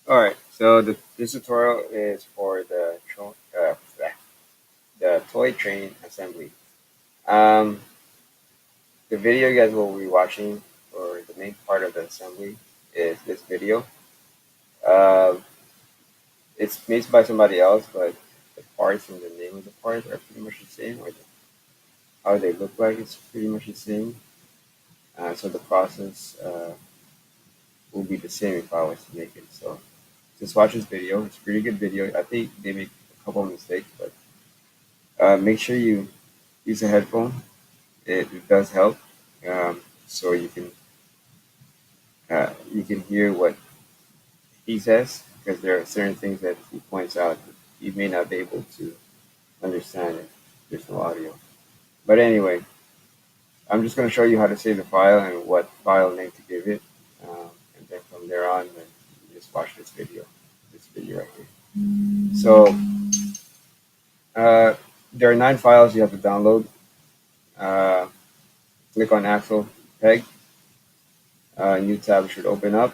Alright, so this tutorial is for the toy train assembly. Um, the video you guys will be watching, or the main part of the assembly, is this video. Um, it's made by somebody else, but the parts and the name of the parts are pretty much the same, or how they look like it's pretty much the same. So the process will be the same if I was to make it. So just watch this video. It's a pretty good video. I think they make a couple of mistakes, but make sure you use a headphone. It does help, so you can hear what he says, because there are certain things that he points out that you may not be able to understand if there's no audio. But anyway, I'm just going to show you how to save the file and what file name to give it, and then from there on, then you just watch this video right here. So there are 9 files you have to download. Uh, Click on Axle Peg. A new tab should open up.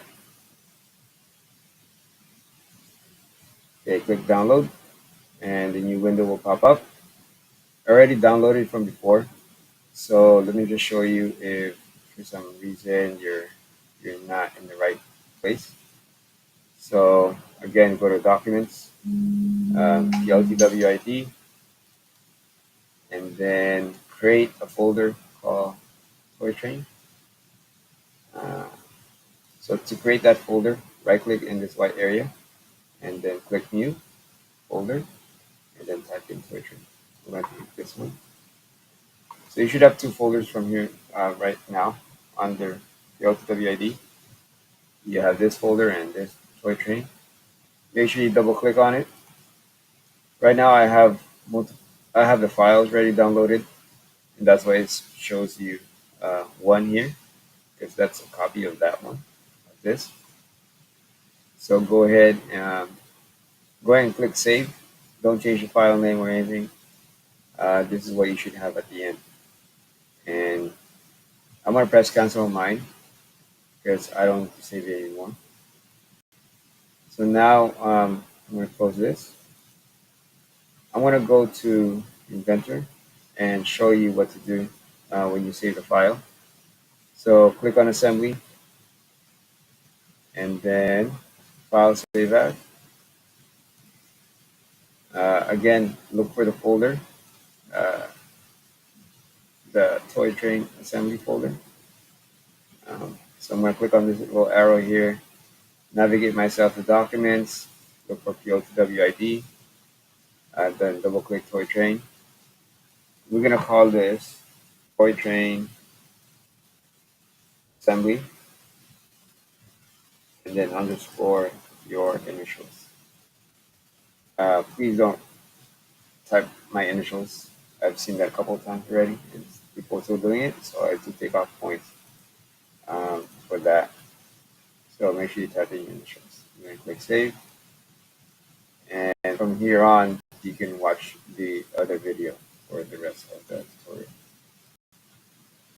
Okay, click download, and the new window will pop up. I already downloaded from before, so let me just show you if for some reason you're not in the right place. So again, go to Documents, PLTWID, and then create a folder called Toy Train. Uh, so to create that folder, right click in this white area, and then click New Folder, and then type in Toy Train. I'm going to use this one. So you should have 2 folders from here right now under the LTWID. You have this folder and this toy train. Make sure you double click on it. Right now I have the files ready downloaded, and that's why it shows you one here, because that's a copy of that one, of this. So go ahead and click save. Don't change the file name or anything. This is what you should have at the end. And I'm gonna press cancel on mine because I don't save it anymore. So now I'm going to close this. I'm going to go to Inventor and show you what to do when you save the file. So click on Assembly, and then File Save As. Again, look for the folder, uh, the Toy Train Assembly folder. So I'm going to click on this little arrow here, navigate myself to Documents, look for PO2WID, then double click Toy Train. We're going to call this Toy Train Assembly, and then underscore your initials. Please don't type my initials. I've seen that a couple of times already, and people still doing it, so I have to take off points for that. So make sure you type in your initials. I'm going to click save, and from here on, you can watch the other video for the rest of the tutorial.